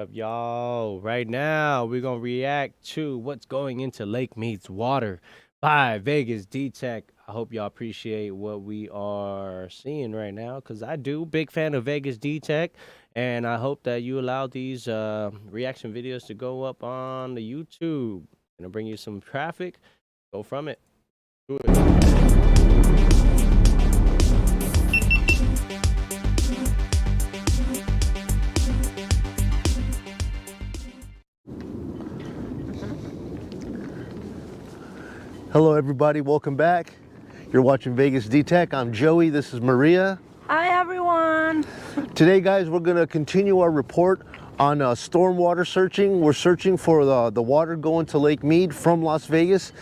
up, y'all? Right now, we're gonna react to what's going into Lake Meads Water by Vegas DTECH. I hope y'all appreciate what we are seeing right now, because I do. Big fan of Vegas DTECH, and I hope that you allow these reaction videos to go up on the YouTube. Gonna bring you some traffic. Go from it. Do it. Hello everybody, welcome back. You're watching Vegas DTECH. I'm Joey, this is Maria. Hi everyone. Today guys, we're gonna continue our report on stormwater searching. We're searching for the water going to Lake Mead from Las Vegas.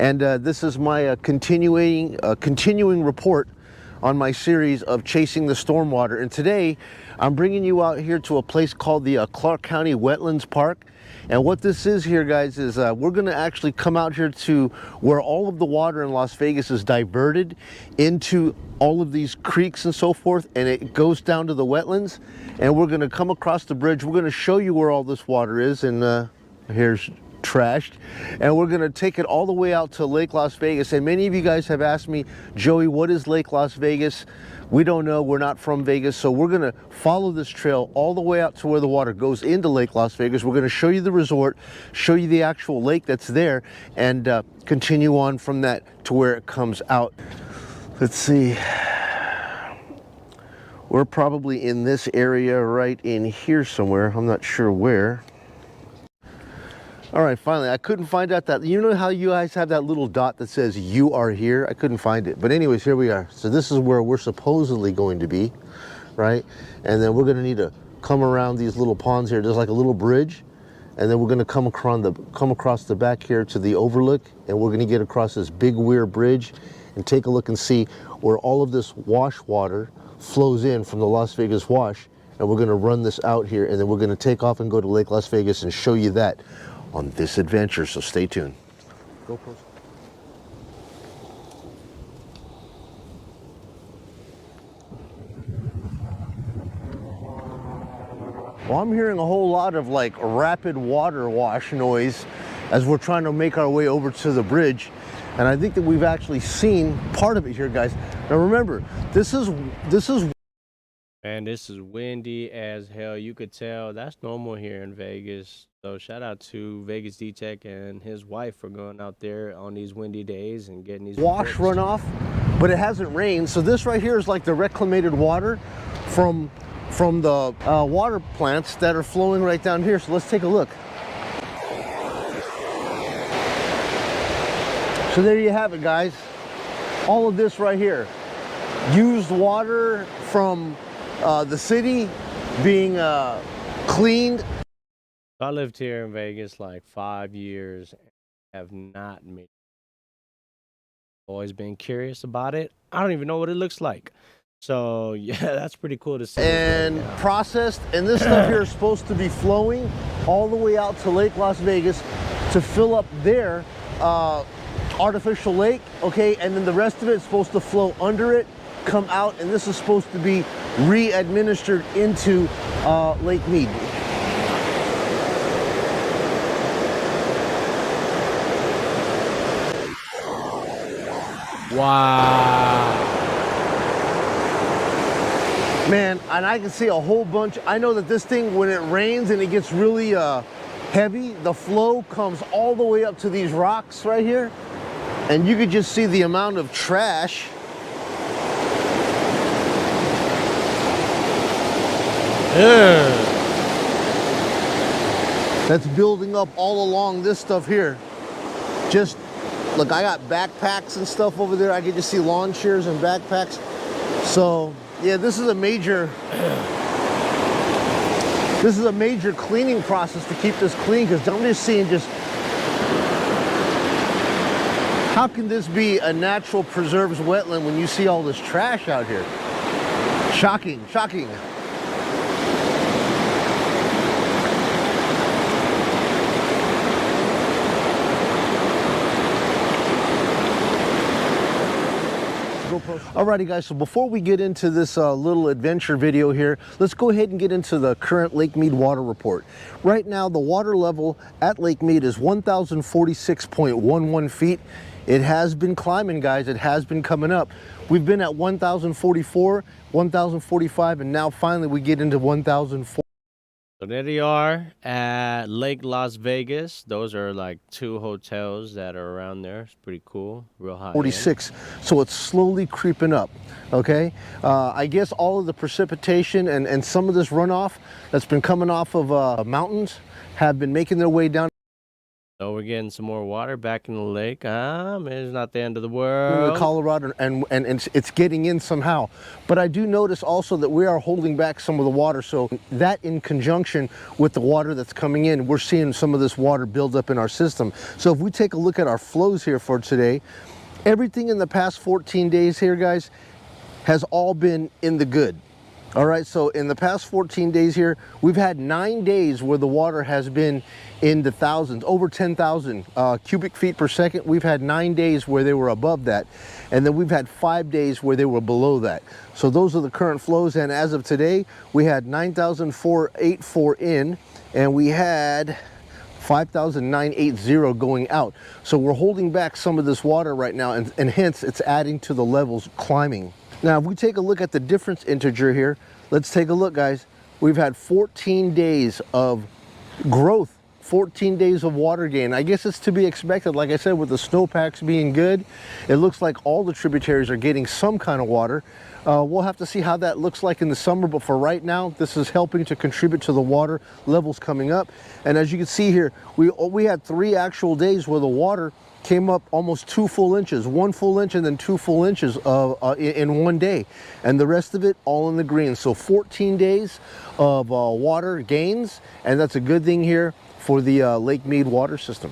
And this is my continuing report on my series of chasing the stormwater. And today, I'm bringing you out here to a place called the Clark County Wetlands Park. And what this is here, guys, is we're going to actually come out here to where all of the water in Las Vegas is diverted into all of these creeks and so forth, and it goes down to the wetlands. And we're going to come across the bridge. We're going to show you where all this water is, and here's trashed, and we're going to take it all the way out to Lake Las Vegas. And many of you guys have asked me, Joey, what is Lake Las Vegas? We don't know. We're not from Vegas, so we're going to follow this trail all the way out to where the water goes into Lake Las Vegas. We're going to show you the resort, show you the actual lake that's there, and continue on from that to where it comes out. Let's see. We're probably in this area right in here somewhere. I'm not sure where. All right, finally, I couldn't find out that, you know how you guys have that little dot that says you are here? I couldn't find it. But anyways, here we are. So this is where we're supposedly going to be, right? And then we're gonna need to come around these little ponds here. There's like a little bridge. And then we're gonna come across the back here to the overlook. And we're gonna get across this big weird bridge and take a look and see where all of this wash water flows in from the Las Vegas wash. And we're gonna run this out here, and then we're gonna take off and go to Lake Las Vegas and show you that on this adventure, so stay tuned. Go close. Well, I'm hearing a whole lot of like rapid water wash noise as we're trying to make our way over to the bridge. And I think that we've actually seen part of it here, guys. Now remember, this is And this is windy as hell. You could tell that's normal here in Vegas. So shout out to Vegas DTECH and his wife for going out there on these windy days and getting these wash reports. runoff, but it hasn't rained. So this right here is like the reclamated water from the water plants that are flowing right down here. So let's take a look. So there you have it, guys. All of this right here, used water from the city being cleaned. I lived here in Vegas like 5 years and have not made. Always been curious about it. I don't even know what it looks like. So yeah, that's pretty cool to see. And processed, and this stuff here is supposed to be flowing all the way out to Lake Las Vegas to fill up their artificial lake, okay? And then the rest of it is supposed to flow under it, come out, and this is supposed to be re-administered into Lake Mead. Wow. Man, and I can see a whole bunch. I know that this thing, when it rains and it gets really heavy, the flow comes all the way up to these rocks right here. And you could just see the amount of trash that's building up all along this stuff here. Just look, I got backpacks and stuff over there. I could just see lawn chairs and backpacks. So yeah, this is a major cleaning process to keep this clean, because I'm just seeing how can this be a natural preserves wetland when you see all this trash out here? Shocking, shocking. Alrighty guys, so before we get into this little adventure video here, let's go ahead and get into the current Lake Mead water report. Right now, the water level at Lake Mead is 1,046.11 feet. It has been climbing, guys. It has been coming up. We've been at 1,044, 1,045, and now finally we get into 1,004. So there they are at Lake Las Vegas. Those are like 2 hotels that are around there. It's pretty cool, real high. 46, so it's slowly creeping up. Okay, I guess all of the precipitation and some of this runoff that's been coming off of mountains have been making their way down. So we're getting some more water back in the lake. It's not the end of the In world. the Colorado, and it's getting in somehow. But I do notice also that we are holding back some of the water, so that in conjunction with the water that's coming in, we're seeing some of this water build up in our system. So if we take a look at our flows here for today, everything in the past 14 days here, guys, has all been in the good. All right, so in the past 14 days here, we've had 9 days where the water has been in the thousands, over 10,000 cubic feet per second. We've had 9 days where they were above that. And then we've had 5 days where they were below that. So those are the current flows. And as of today, we had 9,484 in, and we had 5,980 going out. So we're holding back some of this water right now, and hence it's adding to the levels climbing. Now, if we take a look at the difference integer here, let's take a look, guys. We've had 14 days of growth, 14 days of water gain. I guess it's to be expected. Like I said, with the snowpacks being good, it looks like all the tributaries are getting some kind of water. We'll have to see how that looks like in the summer, but for right now, this is helping to contribute to the water levels coming up. And as you can see here, we had 3 actual days where the water came up almost 2 full inches, 1 full inch and then 2 full inches in one day, and the rest of it all in the green. So 14 days of water gains, and that's a good thing here for the Lake Mead water system.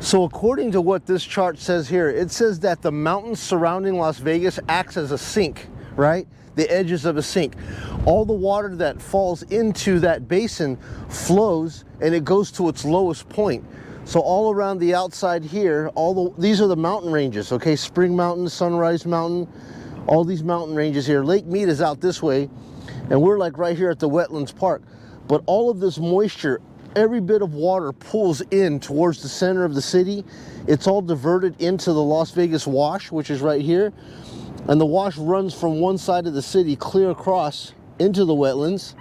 So according to what this chart says here, it says that the mountains surrounding Las Vegas acts as a sink, right? The edges of a sink. All the water that falls into that basin flows and it goes to its lowest point. So all around the outside here, these are the mountain ranges, okay? Spring Mountain, Sunrise Mountain, all these mountain ranges here. Lake Mead is out this way, and we're like right here at the Wetlands Park. But all of this moisture, every bit of water pulls in towards the center of the city. It's all diverted into the Las Vegas Wash, which is right here. And the wash runs from one side of the city clear across into the wetlands.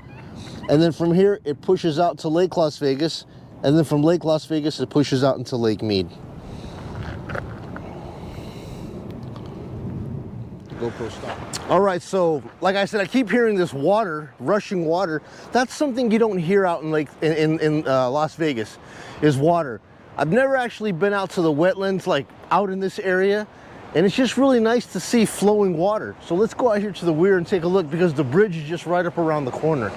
And then from here, it pushes out to Lake Las Vegas. And then from Lake Las Vegas, it pushes out into Lake Mead. GoPro stop. All right, so like I said, I keep hearing this water, rushing water. That's something you don't hear out in Las Vegas, is water. I've never actually been out to the wetlands, like out in this area, and it's just really nice to see flowing water. So let's go out here to the weir and take a look, because the bridge is just right up around the corner.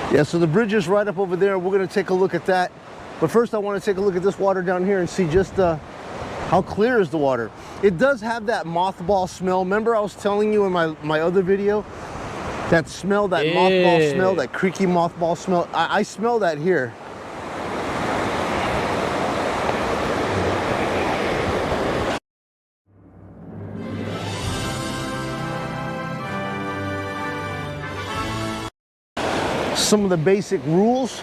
Yeah, so the bridge is right up over there. We're gonna take a look at that. But first I wanna take a look at this water down here and see just how clear is the water. It does have that mothball smell. Remember I was telling you in my other video? That smell, that mothball smell, that creaky mothball smell. I smell that here. Some of the basic rules: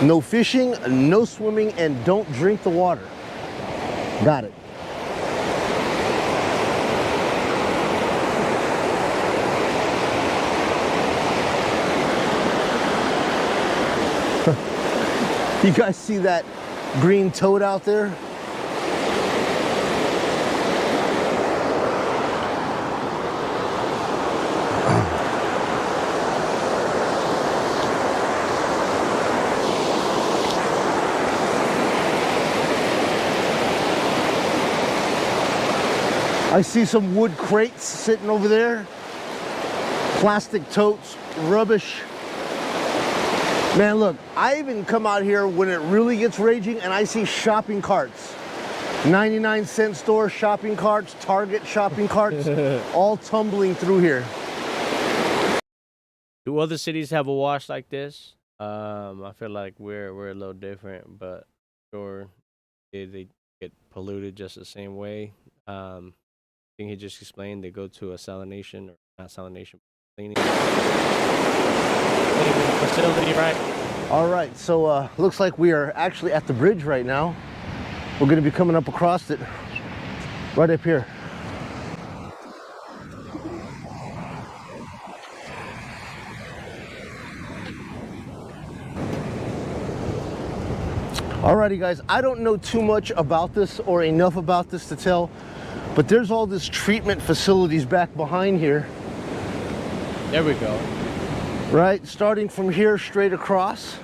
no fishing, no swimming, and don't drink the water. Got it. You guys see that green toad out there? I see some wood crates sitting over there. Plastic totes, rubbish. Man, look, I even come out here when it really gets raging and I see shopping carts. 99-cent store shopping carts, Target shopping carts, all tumbling through here. Do other cities have a wash like this? I feel like we're a little different, but sure. they get polluted just the same way. I think he just explained they go to a salination, or not salination, cleaning facility, right? All right, so looks like we are actually at the bridge right now. We're going to be coming up across it right up here. Alrighty guys, I don't know too much about this or enough about this to tell, but there's all this treatment facilities back behind here. There we go. Right, starting from here straight across.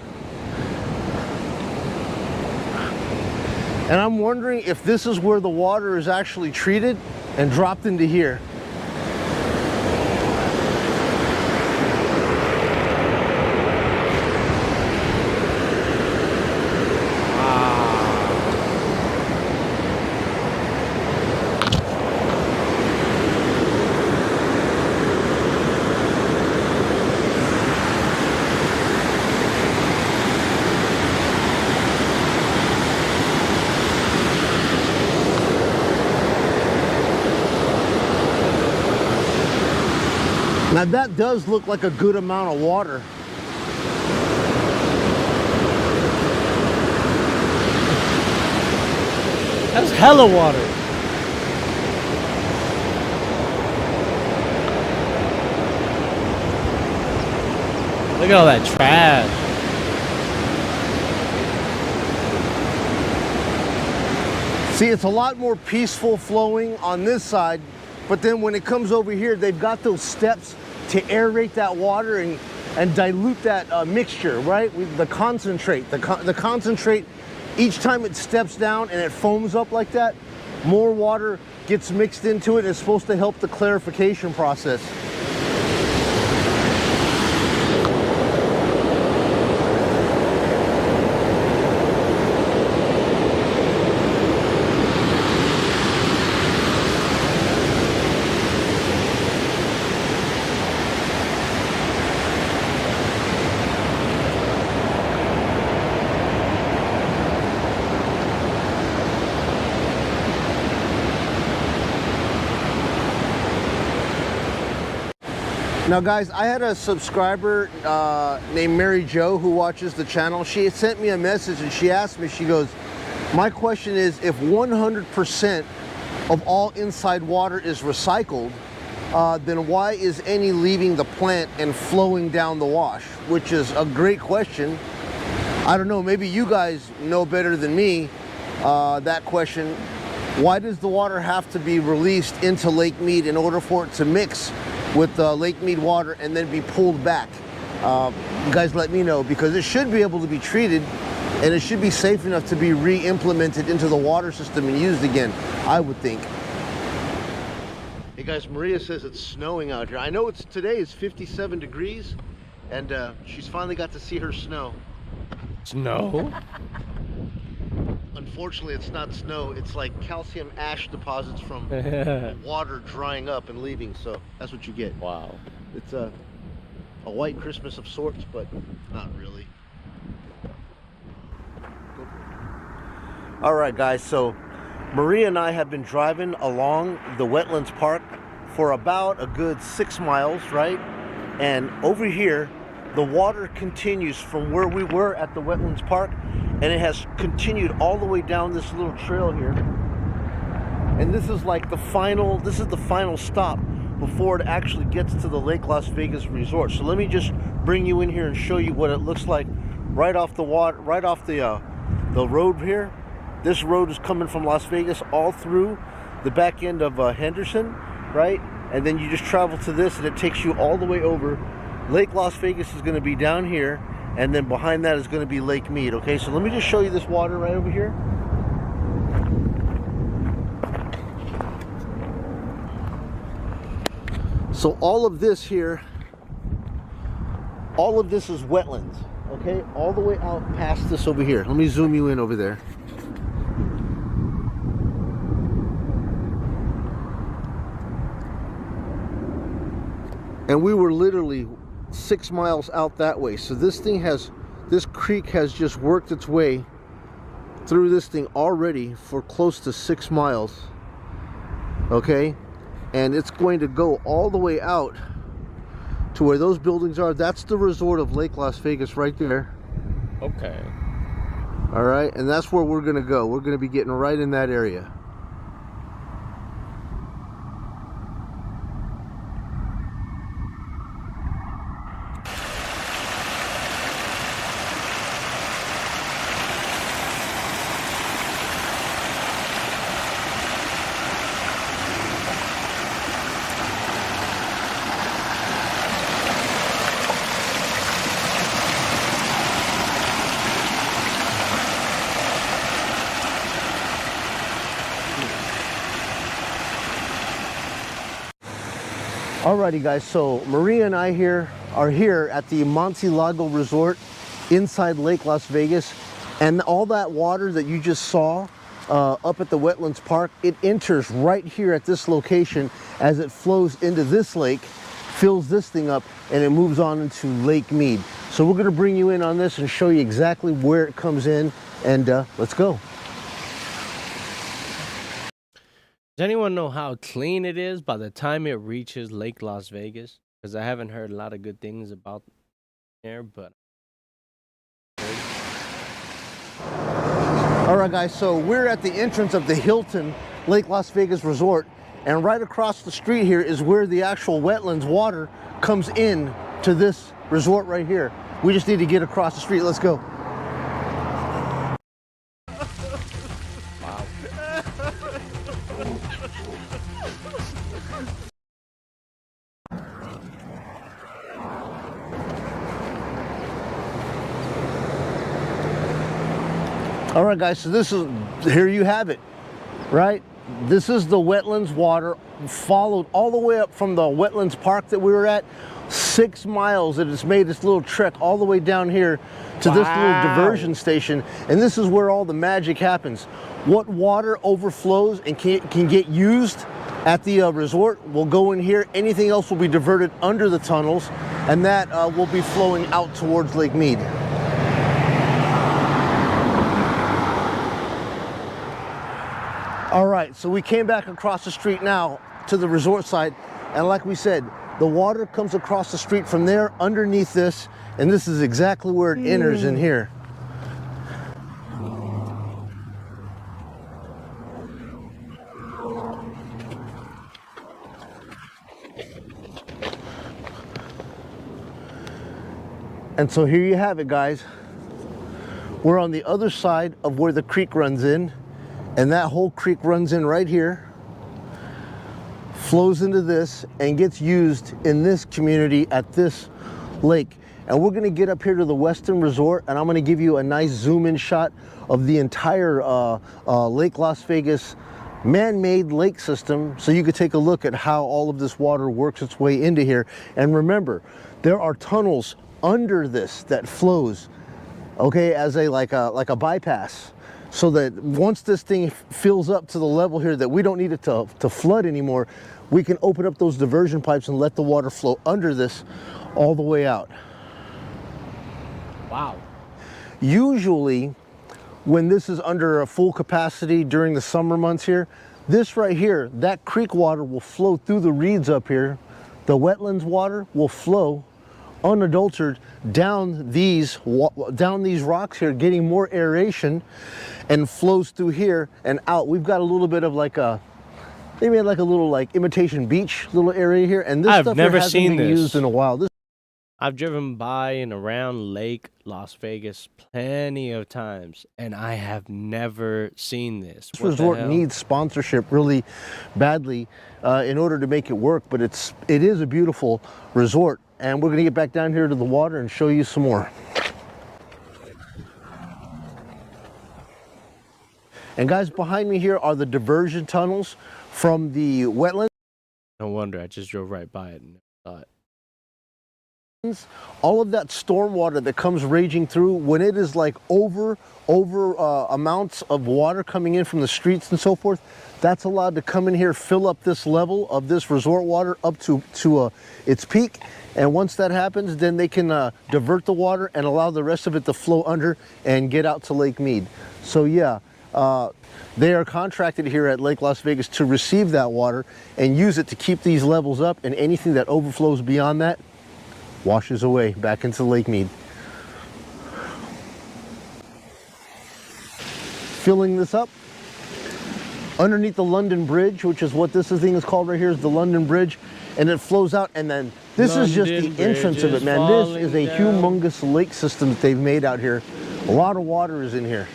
And I'm wondering if this is where the water is actually treated and dropped into here. Now that does look like a good amount of water. That's hella water. Look at all that trash. See, it's a lot more peaceful flowing on this side, but then when it comes over here, they've got those steps to aerate that water and dilute that mixture, right? With the concentrate. The concentrate, each time it steps down and it foams up like that, more water gets mixed into it. It's supposed to help the clarification process. Now guys, I had a subscriber named Mary Jo who watches the channel. She sent me a message and she asked me, she goes, my question is, if 100% of all inside water is recycled, then why is any leaving the plant and flowing down the wash? Which is a great question. I don't know, maybe you guys know better than me that question. Why does the water have to be released into Lake Mead in order for it to mix with Lake Mead water and then be pulled back? You guys let me know, because it should be able to be treated and it should be safe enough to be re-implemented into the water system and used again, I would think. Hey guys, Maria says it's snowing out here. I know today is 57 degrees and she's finally got to see her snow. Snow? Unfortunately, it's not snow. It's like calcium ash deposits from water drying up and leaving. So that's what you get. Wow. It's a white Christmas of sorts, but not really. All right, guys. So Maria and I have been driving along the Wetlands Park for about a good 6 miles, right? And over here, the water continues from where we were at the Wetlands Park, and it has continued all the way down this little trail here. And this is like the final stop before it actually gets to the Lake Las Vegas resort. So let me just bring you in here and show you what it looks like right off the water, right off the road here. This road is coming from Las Vegas all through the back end of Henderson, right? And then you just travel to this and it takes you all the way over. Lake Las Vegas is going to be down here, and then behind that is going to be Lake Mead. Okay, so let me just show you this water right over here. So all of this here, all of this is wetlands, okay? All the way out past this over here. Let me zoom you in over there. And we were literally 6 miles out that way. So this creek has just worked its way through this thing already for close to 6 miles. Okay, and it's going to go all the way out to where those buildings are. That's the resort of Lake Las Vegas right there. Okay. All right, and that's where we're gonna go. We're gonna be getting right in that area. Alrighty guys, so Maria and I are here at the Monte Lago Resort inside Lake Las Vegas, and all that water that you just saw up at the Wetlands Park, it enters right here at this location as it flows into this lake, fills this thing up, and it moves on into Lake Mead. So we're going to bring you in on this and show you exactly where it comes in, and let's go. Does anyone know how clean it is by the time it reaches Lake Las Vegas? Because I haven't heard a lot of good things about there, but... All right, guys, so we're at the entrance of the Hilton Lake Las Vegas Resort, and right across the street here is where the actual wetlands water comes in to this resort right here. We just need to get across the street. Let's go. All right, guys, so here you have it, right? This is the wetlands water, followed all the way up from the Wetlands Park that we were at, 6 miles. It has made this little trek all the way down here to this little diversion station, and this is where all the magic happens. What water overflows and can get used at the resort will go in here. Anything else will be diverted under the tunnels, and that will be flowing out towards Lake Mead. All right, so we came back across the street now to the resort side, and like we said, the water comes across the street from there underneath this, and this is exactly where it enters in here. And so here you have it, guys. We're on the other side of where the creek runs in, and that whole creek runs in right here, flows into this, and gets used in this community at this lake. And we're gonna get up here to the Western Resort, and I'm gonna give you a nice zoom in shot of the entire Lake Las Vegas man-made lake system, so you could take a look at how all of this water works its way into here. And remember, there are tunnels under this that flows, okay, as like a bypass, so that once this thing fills up to the level here that we don't need it to flood anymore, we can open up those diversion pipes and let the water flow under this all the way out. Wow. Usually, when this is under a full capacity during the summer months here, this right here, that creek water will flow through the reeds up here. The wetlands water will flow unadulterated down these rocks here, getting more aeration, and flows through here and out. We've got a little bit of like they made like a little like imitation beach little area here, and this stuff here hasn't been used in a while. I've driven by and around Lake Las Vegas plenty of times, and I have never seen this. This resort needs sponsorship really badly in order to make it work, but it is a beautiful resort, and we're gonna get back down here to the water and show you some more. And guys, behind me here are the diversion tunnels from the wetlands. No wonder, I just drove right by it and saw it. All of that storm water that comes raging through, when it is like over amounts of water coming in from the streets and so forth, that's allowed to come in here, fill up this level of this resort water up to its peak, And once that happens, then they can divert the water and allow the rest of it to flow under and get out to Lake Mead. So yeah, they are contracted here at Lake Las Vegas to receive that water and use it to keep these levels up, and anything that overflows beyond that washes away back into Lake Mead. Filling this up underneath the London Bridge, which is what this thing is called right here, is the London Bridge, and it flows out, and then this is just the entrance of it, man. This is a humongous lake system that they've made out here. A lot of water is in here.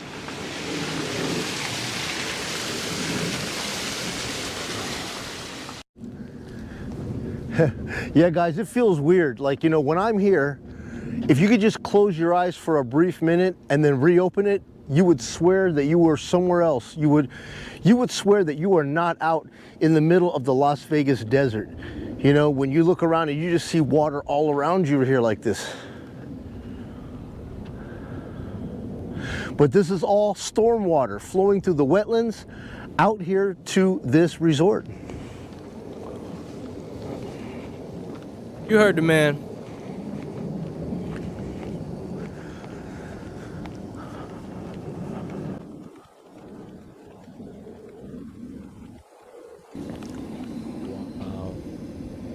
Yeah, guys, it feels weird. Like, you know, when I'm here, if you could just close your eyes for a brief minute and then reopen it, you would swear that you were somewhere else. You would swear that you are not out in the middle of the Las Vegas desert. You know, when you look around and you just see water all around you here like this. But this is all storm water flowing through the wetlands out here to this resort. You heard the man.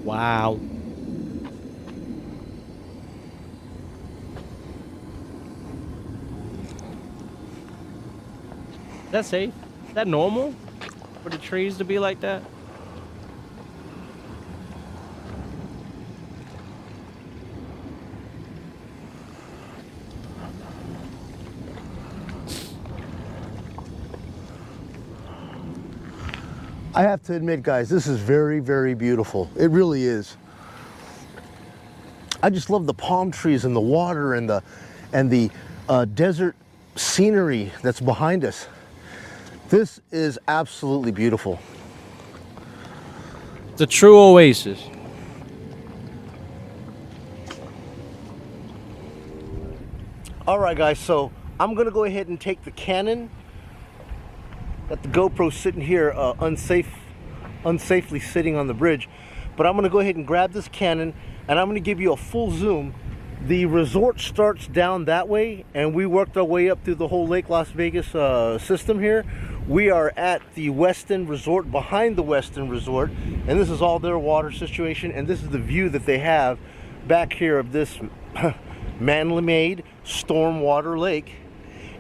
Wow. Is that safe? Is that normal for the trees to be like that? I have to admit, guys, this is very, very beautiful. It really is. I just love the palm trees and the water and the desert scenery that's behind us. This is absolutely beautiful. It's a true oasis. All right, guys, so I'm gonna go ahead and take the Canon. Got the GoPro sitting here unsafely sitting on the bridge, but I'm gonna go ahead and grab this Canon and I'm gonna give you a full zoom. The resort starts down that way, and we worked our way up through the whole Lake Las Vegas system here. We are at the Westin Resort, behind the Westin Resort, and this is all their water situation, and this is the view that they have back here of this man-made stormwater lake.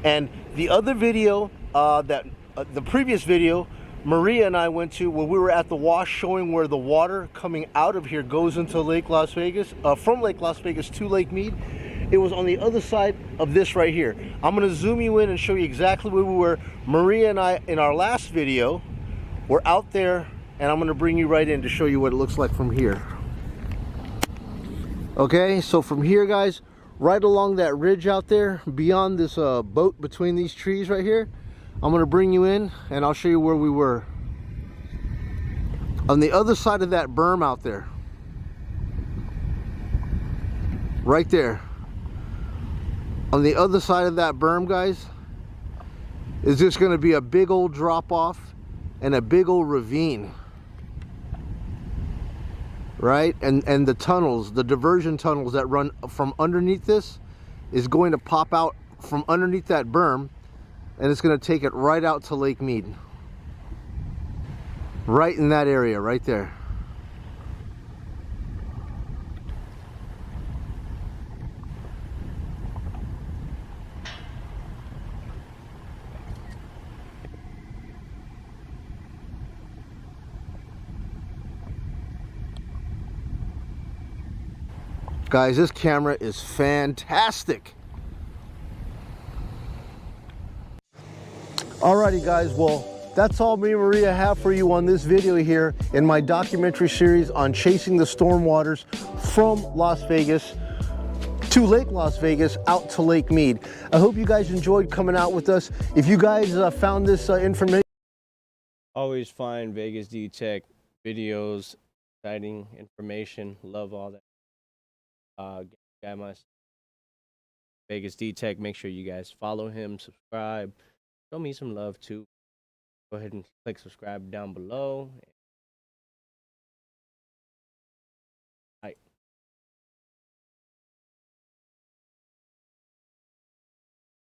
And the other video, the previous video, Maria and I went to, where we were at the wash, showing where the water coming out of here goes into Lake Las Vegas, from Lake Las Vegas to Lake Mead. It was on the other side of this right here. I'm gonna zoom you in and show you exactly where we were. Maria and I, in our last video, were out there, and I'm gonna bring you right in to show you what it looks like from here. Okay, so from here, guys, right along that ridge out there, beyond this boat between these trees right here, I'm gonna bring you in and I'll show you where we were. On the other side of that berm out there. Right there. On the other side of that berm, guys, is just gonna be a big old drop off and a big old ravine. Right? And the tunnels, the diversion tunnels that run from underneath this is going to pop out from underneath that berm, and it's going to take it right out to Lake Mead. Right in that area, right there. Guys, this camera is fantastic. Alrighty, guys, well, that's all me and Maria have for you on this video here in my documentary series on chasing the storm waters from Las Vegas to Lake Las Vegas out to Lake Mead. I hope you guys enjoyed coming out with us. If you guys found this information, Always find Vegas DTECH videos, exciting information. Love all that. Guy myself, Vegas DTECH. Make sure you guys follow him, subscribe, show me some love too. Go ahead and click subscribe down below.